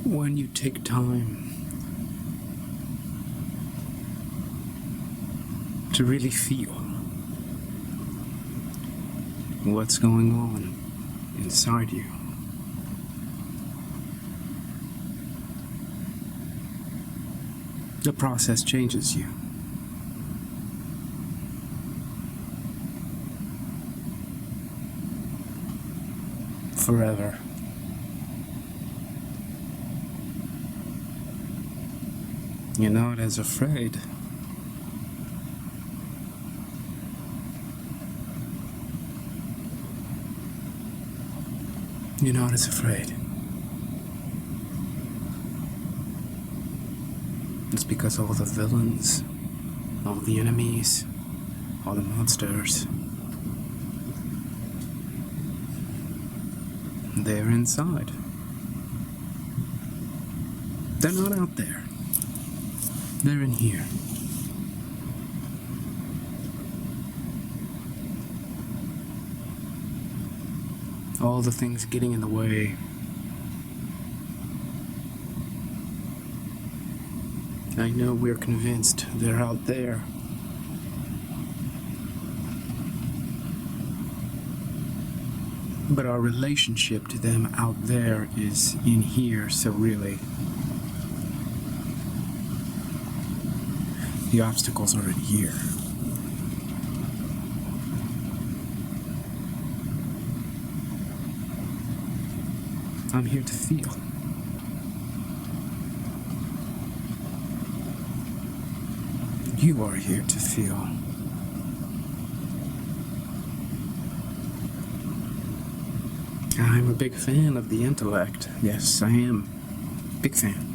when you take time to really feel what's going on inside you. The process changes you. Forever. You're not as afraid. You're not as afraid. It's because all the villains, all the enemies, all the monsters, they're inside. They're not out there. They're in here. All the things getting in the way. I know we're convinced they're out there. But our relationship to them out there is in here, so really, the obstacles are in here. I'm here to feel. You are here to feel. I'm a big fan of the intellect. Yes, I am. Big fan.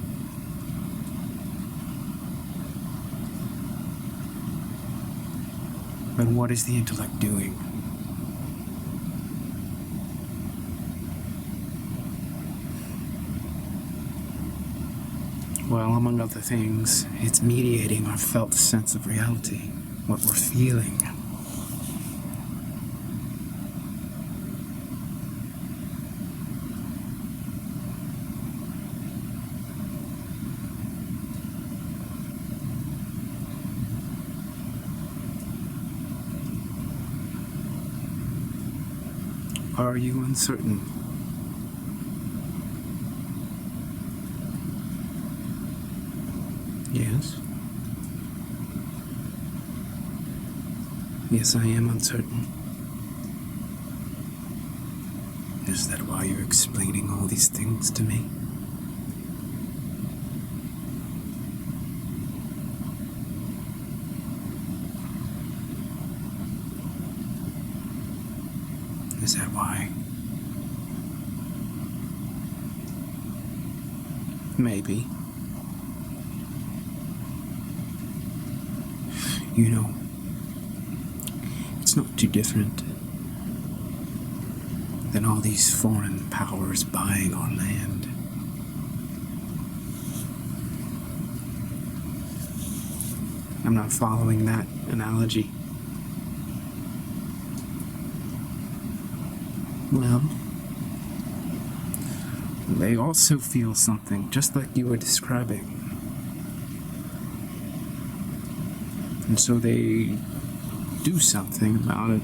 But what is the intellect doing? Well, among other things, it's mediating our felt sense of reality, what we're feeling. Are you uncertain? Yes. Yes, I am uncertain. Is that why you're explaining all these things to me? Is that why? Maybe. You know, it's not too different than all these foreign powers buying our land. I'm not following that analogy. Well, they also feel something, just like you were describing. And so they do something about it.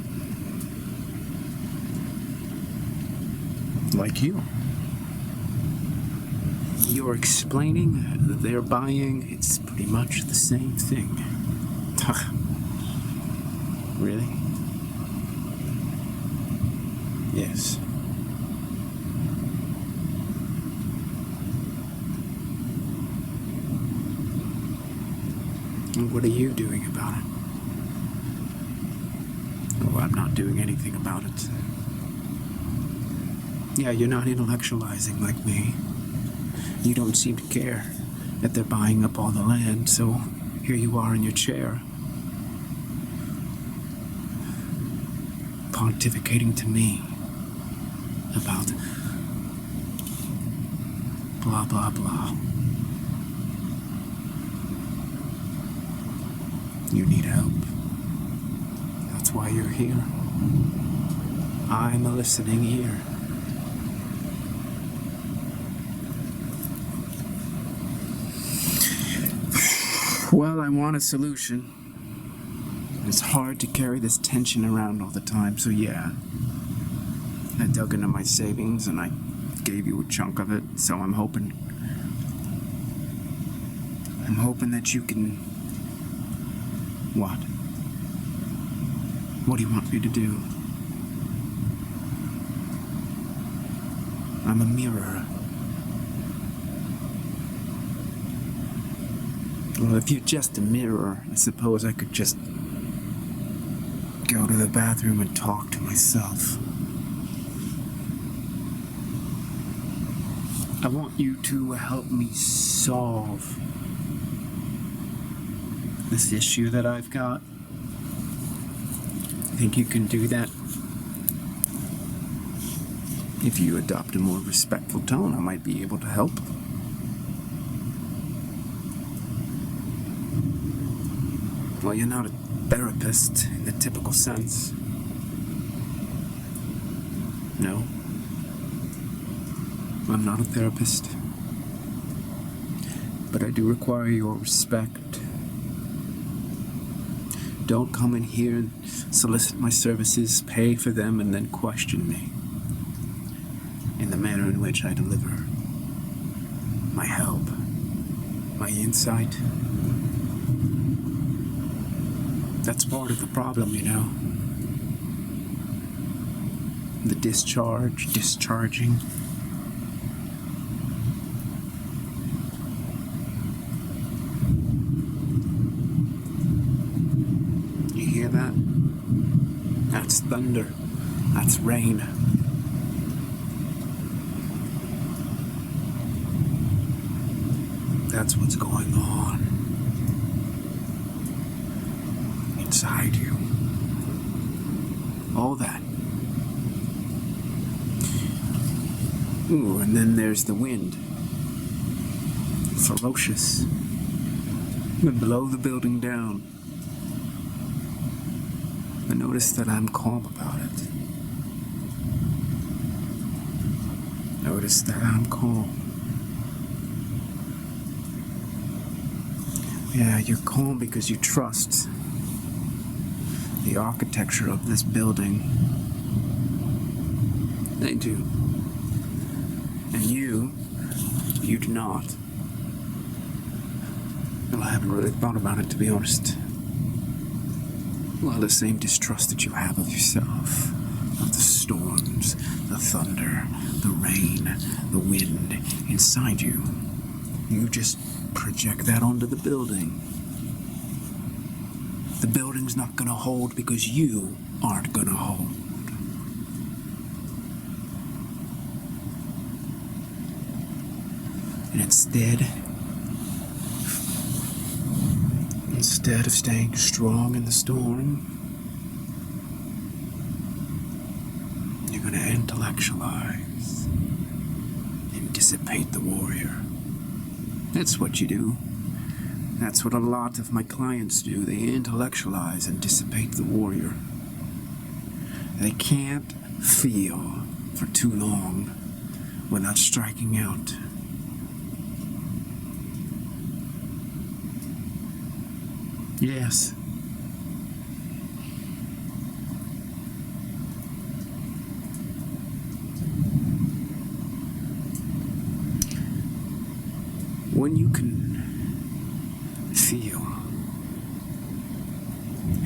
Like you. You're explaining that they're buying, it's pretty much the same thing. Really? Yes. And what are you doing about it? Oh, I'm not doing anything about it. Yeah, you're not intellectualizing like me. You don't seem to care that they're buying up all the land, so here you are in your chair, pontificating to me about blah, blah, blah. You need help. That's why you're here. I'm a listening ear. Well, I want a solution. It's hard to carry this tension around all the time, so yeah. I dug into my savings and I gave you a chunk of it, so I'm hoping that you can... What? What do you want me to do? I'm a mirror. Well, if you're just a mirror, I suppose I could just go to the bathroom and talk to myself. I want you to help me solve this issue that I've got. Think you can do that? If you adopt a more respectful tone, I might be able to help. Well, you're not a therapist in the typical sense. No. I'm not a therapist. But I do require your respect. Don't come in here and solicit my services, pay for them, and then question me in the manner in which I deliver my help, my insight. That's part of the problem, you know. The discharging. You hear that? That's thunder. That's rain. That's what's going on inside you. All that. Ooh, and then there's the wind. Ferocious. And blow the building down. But notice that I'm calm about it. Notice that I'm calm. Yeah, you're calm because you trust the architecture of this building. They do. And you do not. Well, I haven't really thought about it, to be honest. Well, the same distrust that you have of yourself, of the storms, the thunder, the rain, the wind inside you. You just project that onto the building. The building's not gonna hold because you aren't gonna hold. And instead of staying strong in the storm, you're gonna intellectualize and dissipate the warrior. That's what you do. That's what a lot of my clients do. They intellectualize and dissipate the warrior. They can't feel for too long without striking out. Yes. When you can feel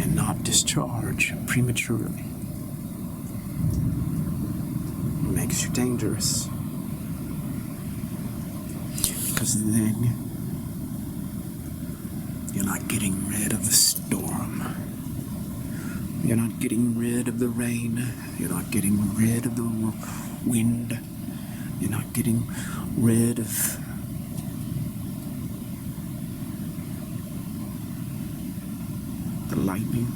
and not discharge prematurely, it makes you dangerous. Because then you're not getting rid of the storm. You're not getting rid of the rain. You're not getting rid of the wind. You're not getting rid of the lightning.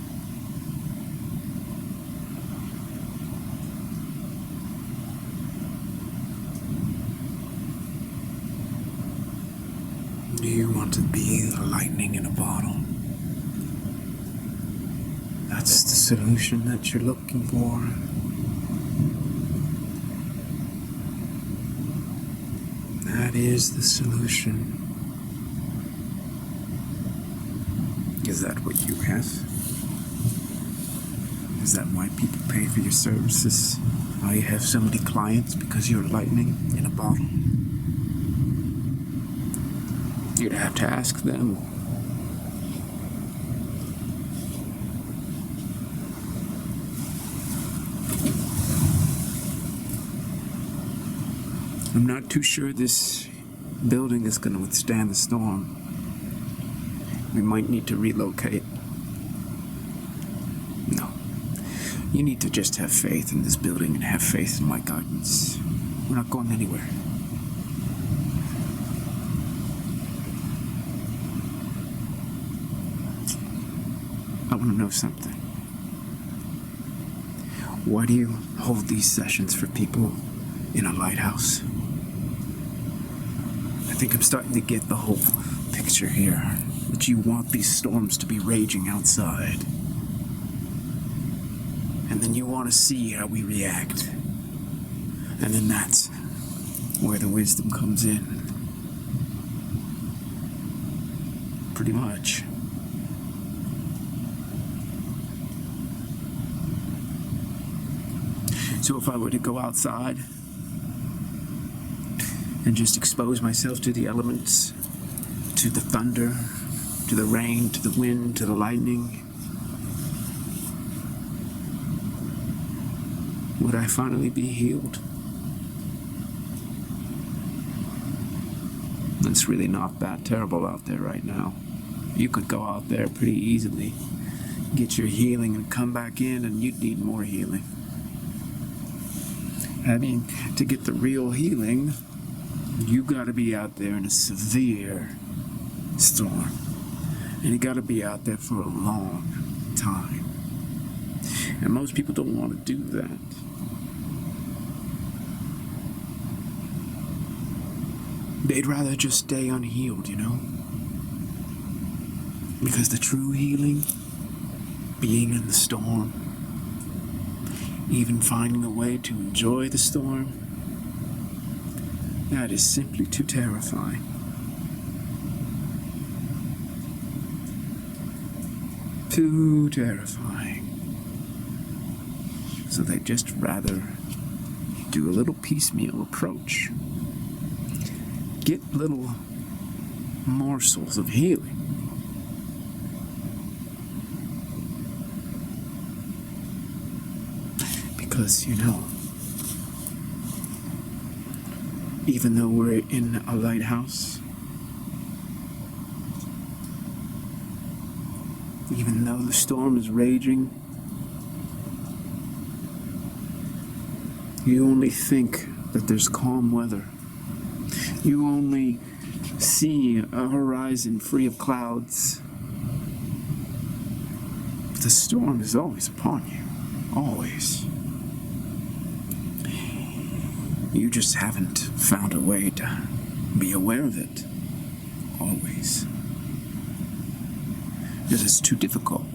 Do you want to be the lightning in a bottle? That's the solution that you're looking for. That is the solution. Is that what you have? Is that why people pay for your services? Why you have so many clients? Because you're lightning in a bottle? You'd have to ask them. I'm not too sure this building is going to withstand the storm. We might need to relocate. No. You need to just have faith in this building and have faith in my guidance. We're not going anywhere. I want to know something. Why do you hold these sessions for people in a lighthouse? I think I'm starting to get the whole picture here. That you want these storms to be raging outside. And then you want to see how we react. And then that's where the wisdom comes in. Pretty much. So if I were to go outside and just expose myself to the elements, to the thunder, to the rain, to the wind, to the lightning, would I finally be healed? It's really not that terrible out there right now. You could go out there pretty easily, get your healing and come back in, and you'd need more healing. I mean, to get the real healing, you gotta be out there in a severe storm. And you gotta be out there for a long time. And most people don't want to do that. They'd rather just stay unhealed, you know? Because the true healing, being in the storm, even finding a way to enjoy the storm, that is simply too terrifying. Too terrifying. So they'd just rather do a little piecemeal approach. Get little morsels of healing. Because, you know, even though we're in a lighthouse, even though the storm is raging, you only think that there's calm weather. You only see a horizon free of clouds. But the storm is always upon you. Always. You just haven't found a way to be aware of it. Always. Because it's too difficult.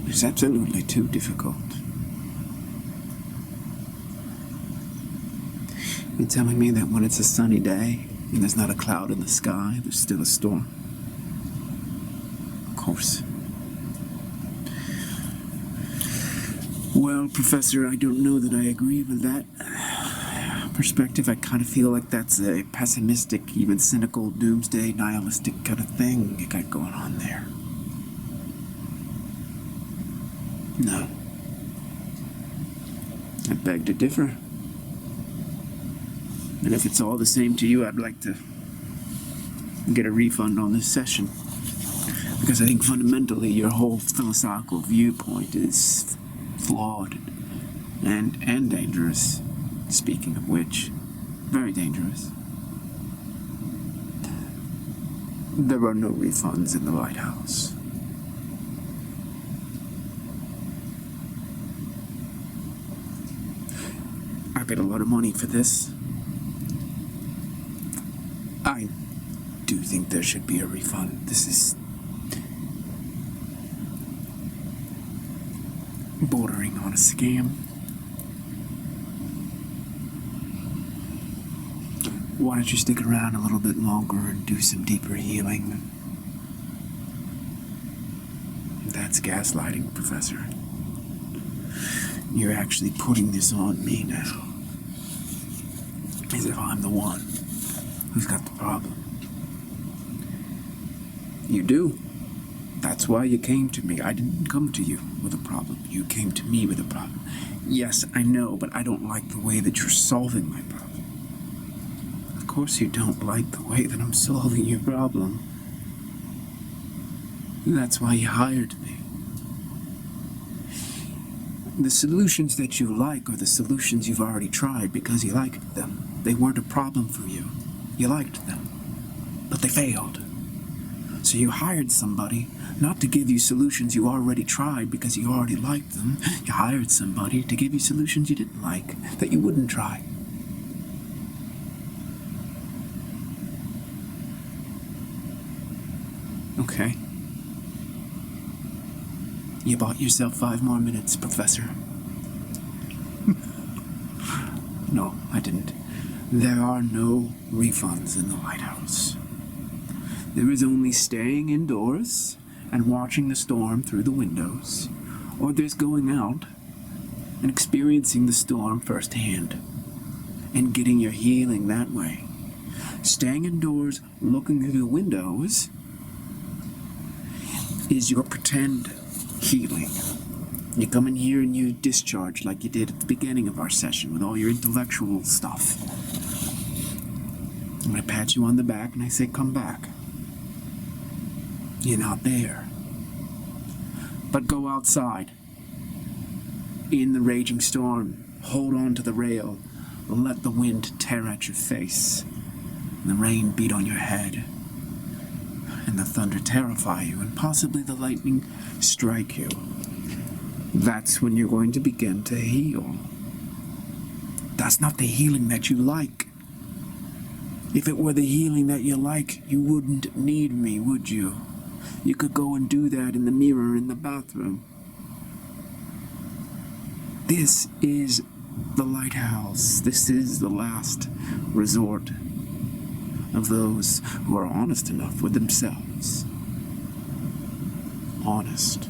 It's absolutely too difficult. You're telling me that when it's a sunny day and there's not a cloud in the sky, there's still a storm? Of course. Well, Professor, I don't know that I agree with that perspective. I kind of feel like that's a pessimistic, even cynical, doomsday, nihilistic kind of thing you got going on there. No. I beg to differ. And if it's all the same to you, I'd like to get a refund on this session. Because I think fundamentally your whole philosophical viewpoint is flawed and dangerous. Speaking of which, very dangerous. There are no refunds in the Lighthouse. I paid a lot of money for this. I do think there should be a refund. This is bordering on a scam. Why don't you stick around a little bit longer and do some deeper healing? That's gaslighting, Professor. You're actually putting this on me now. As if I'm the one who's got the problem. You do. That's why you came to me. I didn't come to you with a problem. You came to me with a problem. Yes, I know, but I don't like the way that you're solving my problem. Of course you don't like the way that I'm solving your problem. That's why you hired me. The solutions that you like are the solutions you've already tried because you liked them. They weren't a problem for you. You liked them. But they failed. So you hired somebody not to give you solutions you already tried because you already liked them. You hired somebody to give you solutions you didn't like, that you wouldn't try. Okay. You bought yourself 5 more minutes, Professor. No, I didn't. There are no refunds in the Lighthouse. There is only staying indoors and watching the storm through the windows, or there's going out and experiencing the storm firsthand and getting your healing that way. Staying indoors, looking through the windows, is your pretend healing. You come in here and you discharge like you did at the beginning of our session with all your intellectual stuff. And I pat you on the back and I say, come back. You're not there. But go outside. In the raging storm, hold on to the rail. Let the wind tear at your face. And the rain beat on your head. And the thunder terrify you, and possibly the lightning strike you. That's when you're going to begin to heal. That's not the healing that you like. If it were the healing that you like, you wouldn't need me, would you? You could go and do that in the mirror in the bathroom. This is the Lighthouse. This is the last resort of those who are honest enough with themselves. Honest.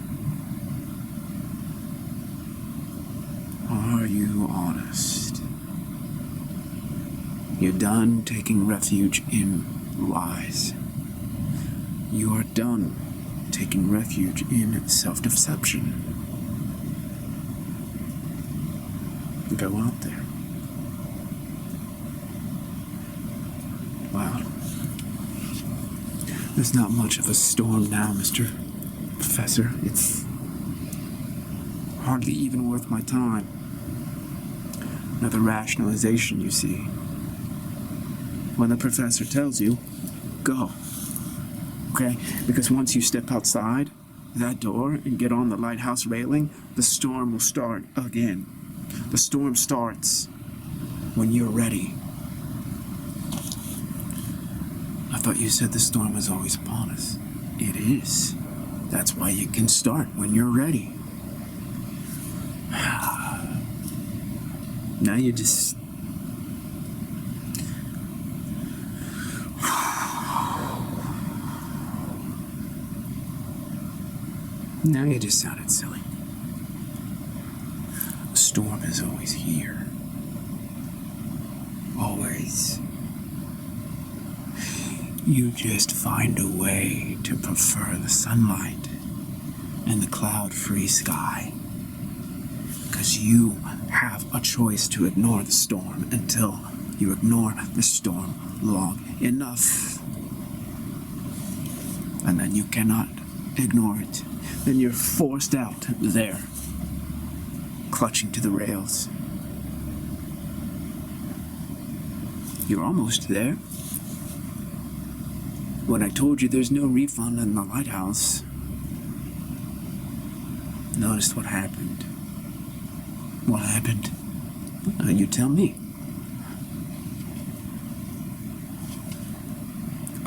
Are you honest? You're done taking refuge in lies. You are done taking refuge in self-deception. Go out there. Wow. There's not much of a storm now, Mr. Professor. It's hardly even worth my time. Another rationalization, you see. When the professor tells you, go. Okay? Because once you step outside that door and get on the lighthouse railing, the storm will start again. The storm starts when you're ready. I thought you said the storm was always upon us. It is. That's why you can start when you're ready. Now you just... Now you just sounded silly. The storm is always here. Always. You just find a way to prefer the sunlight and the cloud-free sky. Because you have a choice to ignore the storm until you ignore the storm long enough. And then you cannot ignore it. Then you're forced out there, clutching to the rails. You're almost there. When I told you there's no refund in the Lighthouse, notice what happened. What happened? You tell me.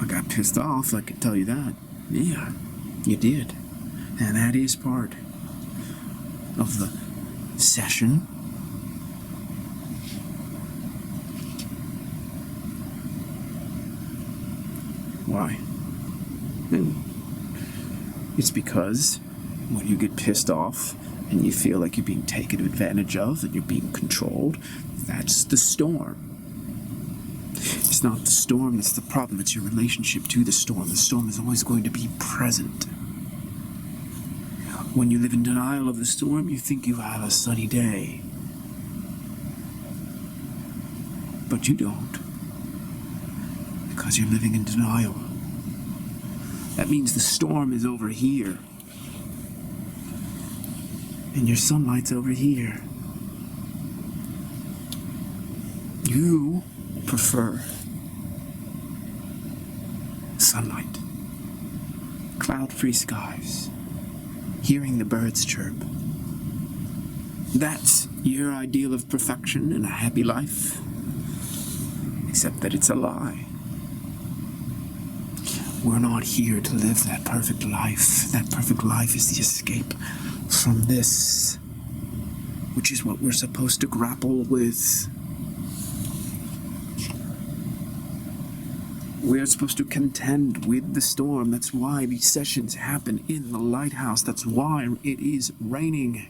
I got pissed off, I can tell you that. Yeah, you did. And that is part of the session. Why? It's because when you get pissed off and you feel like you're being taken advantage of and you're being controlled, that's the storm. It's not the storm that's the problem, it's your relationship to the storm. The storm is always going to be present. When you live in denial of the storm, you think you have a sunny day. But you don't. Because you're living in denial. That means the storm is over here. And your sunlight's over here. You prefer sunlight, cloud-free skies, hearing the birds chirp. That's your ideal of perfection and a happy life. Except that it's a lie. We're not here to live that perfect life. That perfect life is the escape from this, which is what we're supposed to grapple with. We're supposed to contend with the storm. That's why these sessions happen in the lighthouse. That's why it is raining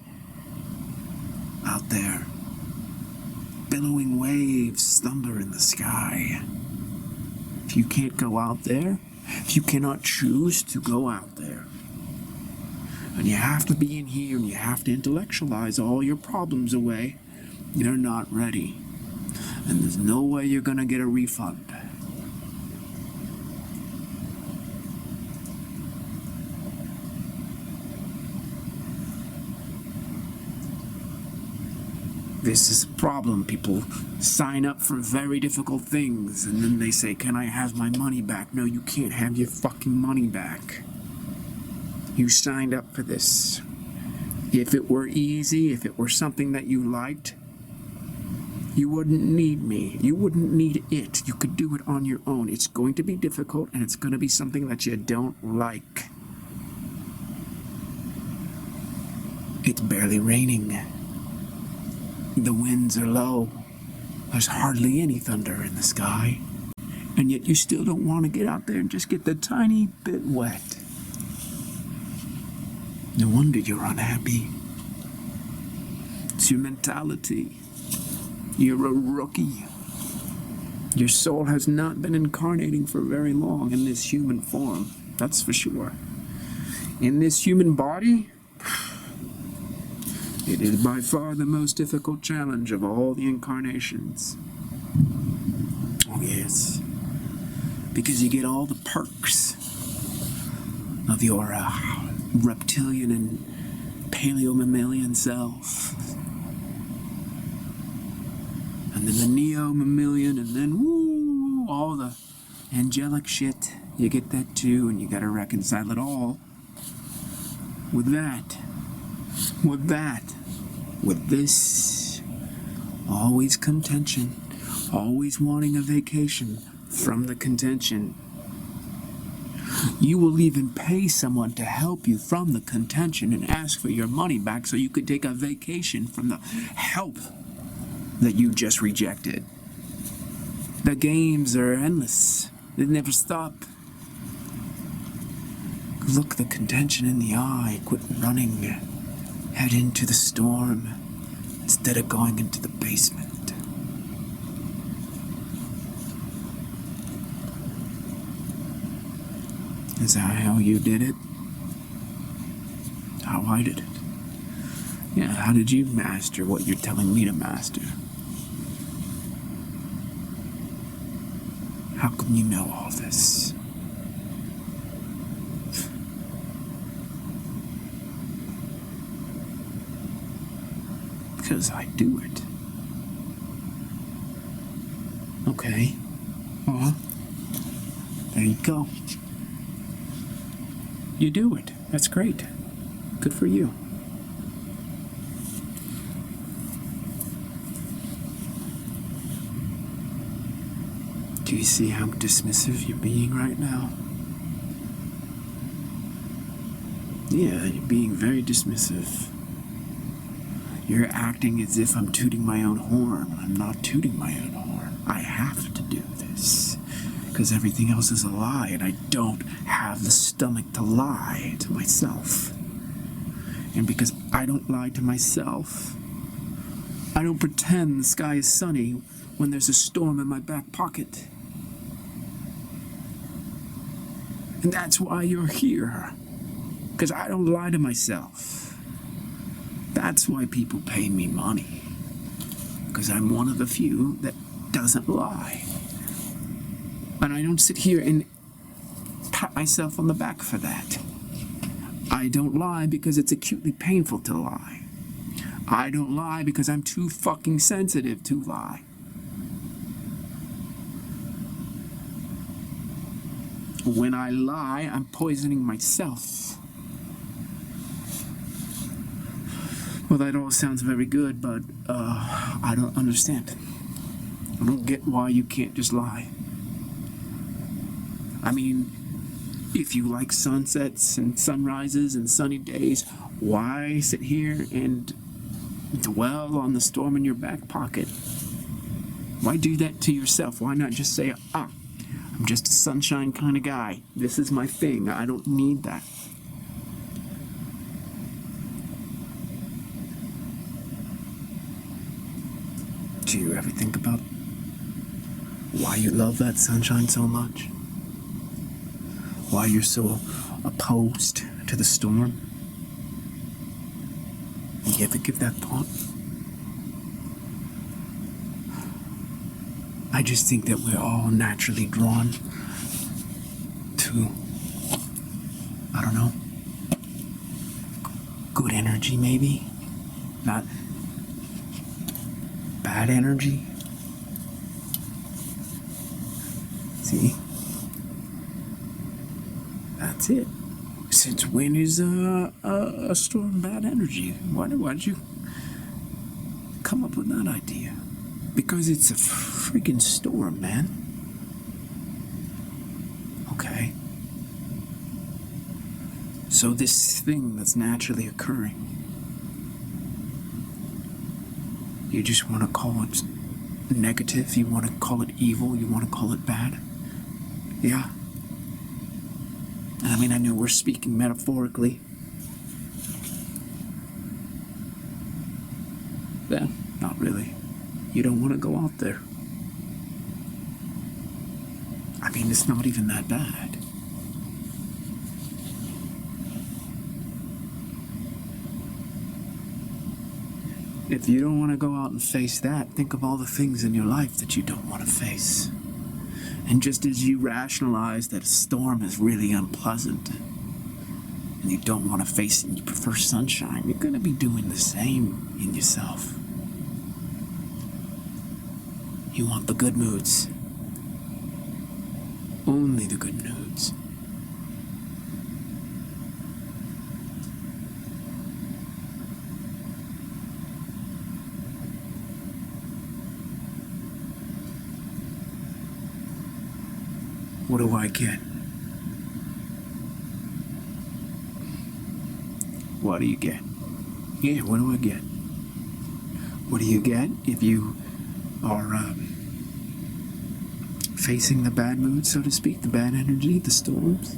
out there. Billowing waves thunder in the sky. If you can't go out there, if you cannot choose to go out there, and you have to be in here and you have to intellectualize all your problems away, you're not ready. And there's no way you're gonna get a refund. This is a problem. People sign up for very difficult things, and then they say, can I have my money back? No, you can't have your fucking money back. You signed up for this. If it were easy, if it were something that you liked, you wouldn't need me. You wouldn't need it. You could do it on your own. It's going to be difficult, and it's going to be something that you don't like. It's barely raining. The winds are low. There's hardly any thunder in the sky. And yet you still don't want to get out there and just get the tiny bit wet. No wonder you're unhappy. It's your mentality. You're a rookie. Your soul has not been incarnating for very long in this human form. That's for sure. In this human body, it is by far the most difficult challenge of all the incarnations. Oh yes. Because you get all the perks of your reptilian and paleo-mammalian self. And then the neo-mammalian, and then woo, all the angelic shit. You get that too, and you gotta reconcile it all with that. With this, always contention, always wanting a vacation from the contention. You will even pay someone to help you from the contention and ask for your money back so you could take a vacation from the help that you just rejected. The games are endless. They never stop. Look the contention in the eye, quit running. Head into the storm instead of going into the basement. Is that how you did it? How I did it? Yeah, how did you master what you're telling me to master? How come you know all this? Because I do it. Okay. Well, there you go. You do it. That's great. Good for you. Do you see how dismissive you're being right now? Yeah, you're being very dismissive. You're acting as if I'm tooting my own horn. I'm not tooting my own horn. I have to do this. because everything else is a lie, and I don't have the stomach to lie to myself. And because I don't lie to myself, I don't pretend the sky is sunny when there's a storm in my back pocket. And that's why you're here. Because I don't lie to myself. That's why people pay me money. Because I'm one of the few that doesn't lie. And I don't sit here and pat myself on the back for that. I don't lie because it's acutely painful to lie. I don't lie because I'm too fucking sensitive to lie. When I lie, I'm poisoning myself. Well, that all sounds very good, but I don't understand. I don't get why you can't just lie. I mean, if you like sunsets and sunrises and sunny days, why sit here and dwell on the storm in your back pocket? Why do that to yourself? Why not just say, I'm just a sunshine kind of guy. This is my thing. I don't need that. Do you ever think about why you love that sunshine so much? Why you're so opposed to the storm? You ever give that thought? I just think that we're all naturally drawn to, I don't know, good energy maybe, not bad energy. See? That's it. Since when is a storm bad energy? Why did you come up with that idea? Because it's a friggin' storm, man. Okay. So this thing that's naturally occurring, you just want to call it negative, you want to call it evil, you want to call it bad? Yeah. I mean, I know we're speaking metaphorically. Yeah, not really. You don't want to go out there. I mean, it's not even that bad. If you don't want to go out and face that, think of all the things in your life that you don't want to face. And just as you rationalize that a storm is really unpleasant, and you don't want to face it and you prefer sunshine, you're going to be doing the same in yourself. You want the good moods. Only the good moods. What do I get? What do you get? Yeah, what do I get? What do you get if you are facing the bad mood, so to speak, the bad energy, the storms?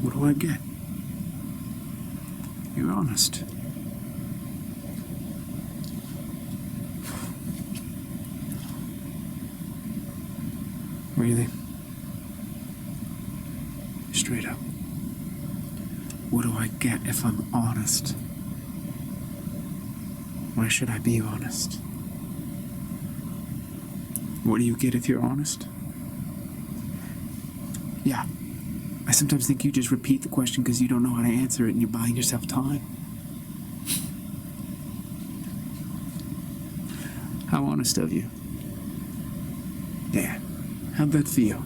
What do I get? You're honest. Really? Straight up. What do I get if I'm honest? Why should I be honest? What do you get if you're honest? Yeah. I sometimes think you just repeat the question because you don't know how to answer it and you're buying yourself time. How honest of you. Yeah. How'd that feel?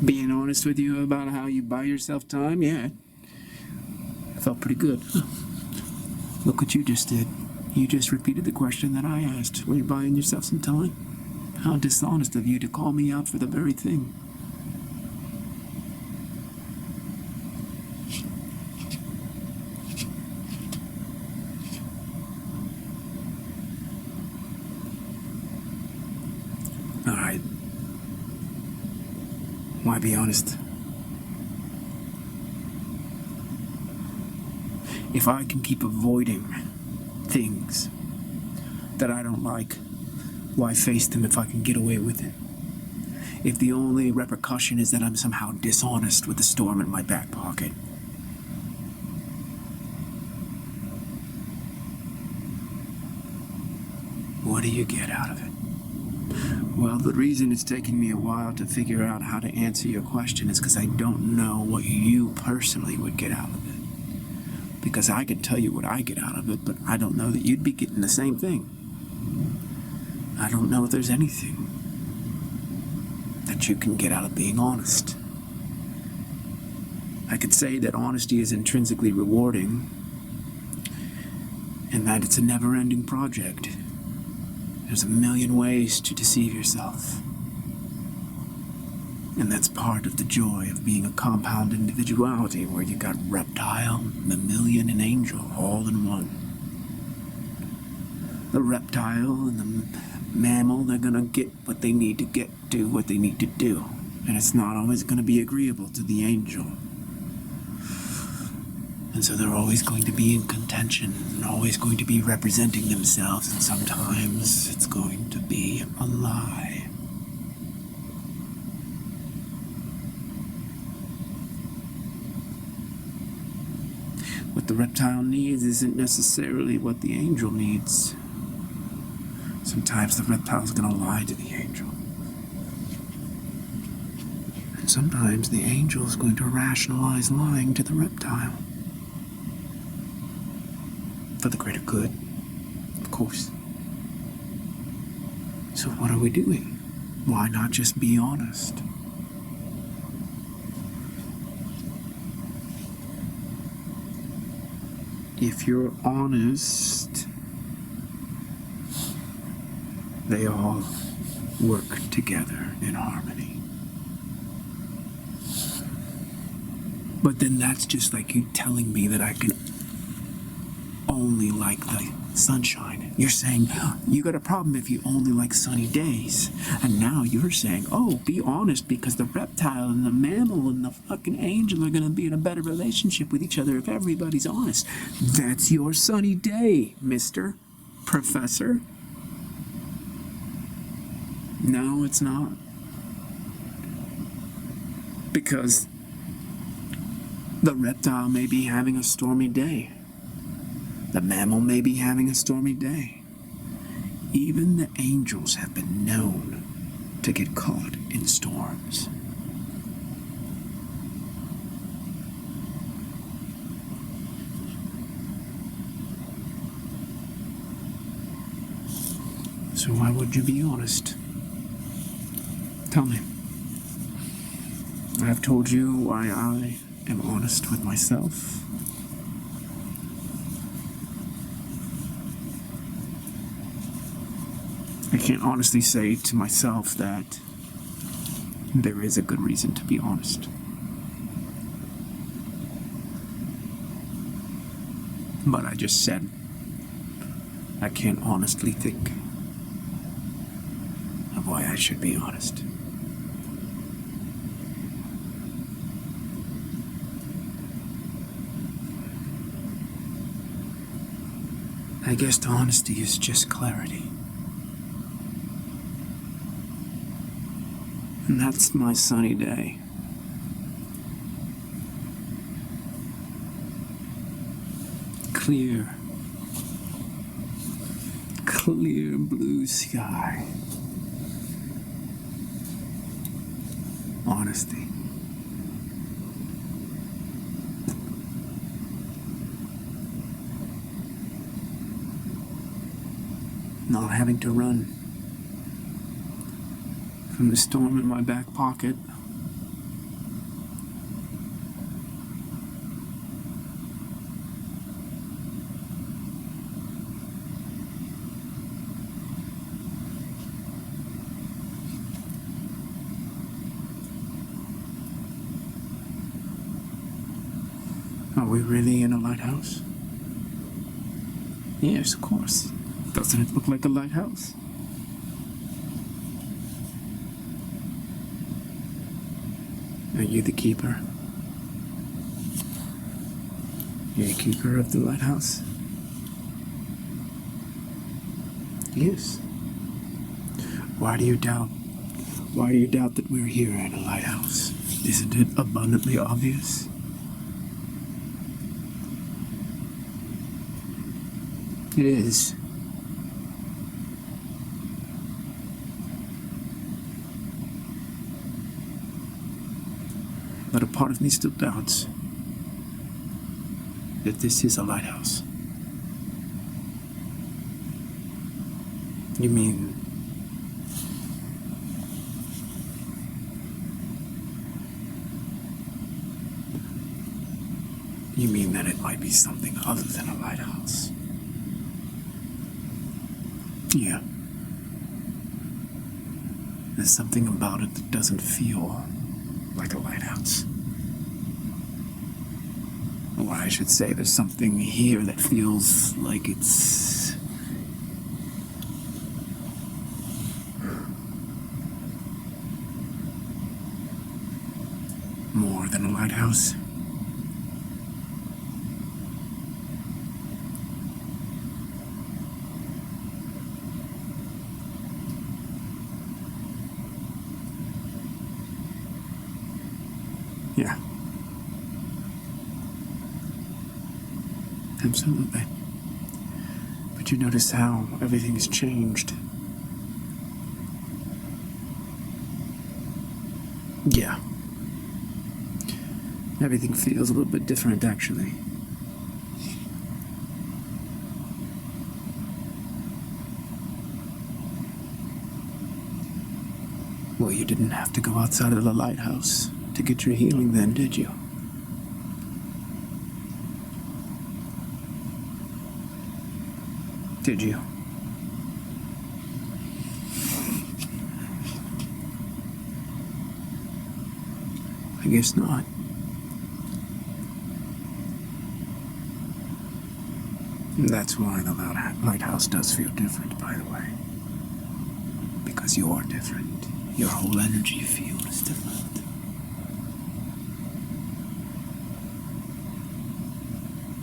Being honest with you about how you buy yourself time? Yeah. I felt pretty good. Look what you just did. You just repeated the question that I asked. Were you buying yourself some time? How dishonest of you to call me out for the very thing. Alright. Why be honest? If I can keep avoiding things that I don't like, why face them if I can get away with it? If the only repercussion is that I'm somehow dishonest with the storm in my back pocket. What do you get out of it? Well, the reason it's taken me a while to figure out how to answer your question is because I don't know what you personally would get out of it. Because I can tell you what I get out of it, but I don't know that you'd be getting the same thing. I don't know if there's anything that you can get out of being honest. I could say that honesty is intrinsically rewarding, and that it's a never-ending project. There's a million ways to deceive yourself. And that's part of the joy of being a compound individuality, where you got reptile, mammalian, and angel all in one. The reptile and the mammal, they're gonna get what they need to get, do what they need to do. And it's not always gonna be agreeable to the angel. And so they're always going to be in contention, and always going to be representing themselves, and sometimes it's going to be a lie. What the reptile needs isn't necessarily what the angel needs. Sometimes the reptile's gonna lie to the angel. And sometimes the angel is going to rationalize lying to the reptile. For the greater good, of course. So what are we doing? Why not just be honest? If you're honest, they all work together in harmony. But then that's just like you telling me that I can only like the sunshine. You're saying, you got a problem if you only like sunny days. And now you're saying, oh, be honest, because the reptile and the mammal and the fucking angel are going to be in a better relationship with each other if everybody's honest. That's your sunny day, Mr. Professor. No, it's not. Because the reptile may be having a stormy day. The mammal may be having a stormy day. Even the angels have been known to get caught in storms. So why would you be honest? Tell me. I've told you why I am honest with myself. I can't honestly say to myself that there is a good reason to be honest. But I just said I can't honestly think of why I should be honest. I guess the honesty is just clarity. And that's my sunny day. Clear blue sky. Honesty. Not having to run from the storm in my back pocket. Are we really in a lighthouse? Yes, of course. Doesn't it look like a lighthouse? Are you the keeper? You're the keeper of the lighthouse? Yes. Why do you doubt? Why do you doubt that we're here at a lighthouse? Isn't it abundantly obvious? It is. But a part of me still doubts that this is a lighthouse. You mean that it might be something other than a lighthouse? Yeah. There's something about it that doesn't feel like a lighthouse. Or I should say, there's something here that feels like it's more than a lighthouse. Yeah. Absolutely. But you notice how everything's changed. Yeah. Everything feels a little bit different, actually. Well, you didn't have to go outside of the lighthouse to get your healing then, did you? Did you? I guess not. That's why the lighthouse does feel different, by the way. Because you are different. Your whole energy field is different.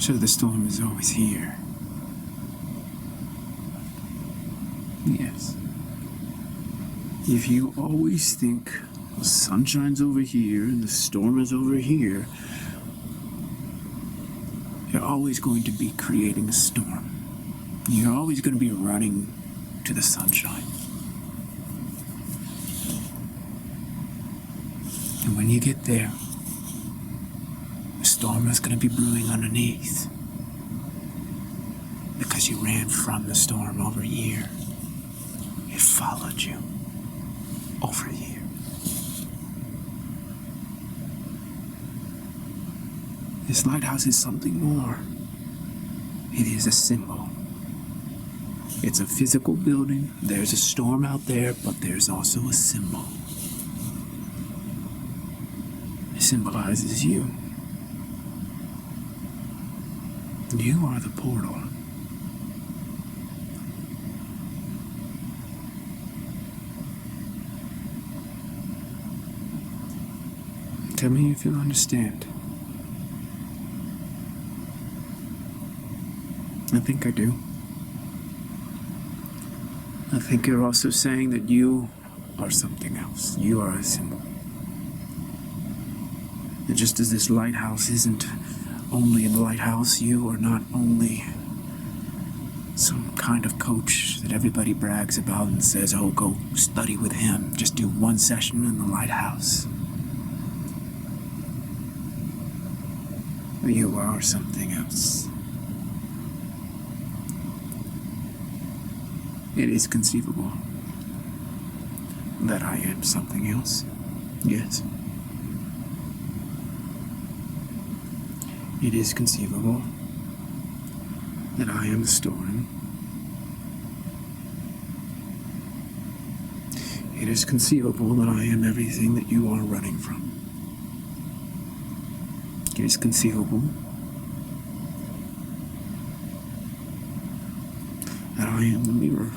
So the storm is always here. Yes. If you always think the sunshine's over here and the storm is over here, you're always going to be creating a storm. You're always going to be running to the sunshine. And when you get there, the storm is going to be brewing underneath. Because you ran from the storm over here. It followed you over here. This lighthouse is something more. It is a symbol. It's a physical building. There's a storm out there, but there's also a symbol. It symbolizes you. You are the portal. Tell me if you understand. I think I do. I think you're also saying that you are something else. You are a symbol. And just as this lighthouse isn't only a lighthouse, you are not only some kind of coach that everybody brags about and says, oh, go study with him. Just do one session in the lighthouse. You are something else. It is conceivable that I am something else. Yes. It is conceivable that I am the storm. It is conceivable that I am everything that you are running from. It is conceivable that I am the mirror.